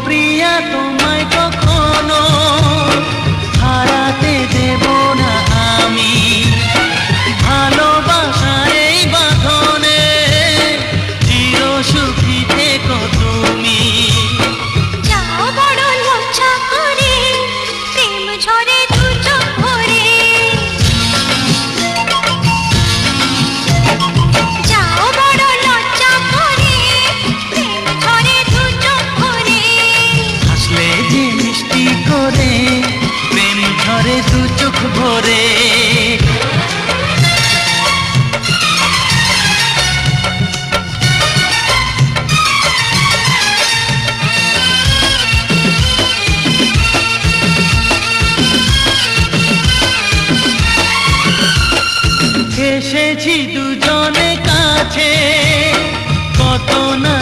প্রিয়া তোমায় কখনো হারাতে দেব না আমি, ভালোবাসার এই বাঁধনে চির সুখী থেকো তুমি। যাও বড় লজ্জা করে, প্রেম ঝরে দু চোখ ভরে। যাও বড় লজ্জা করে, প্রেম ঝরে দু চোখ ভরে। হাসলে যে মিষ্টি করে প্রেম ঝরে দু চোখ ভরে। এসেছি দুজনে কাছে, কত না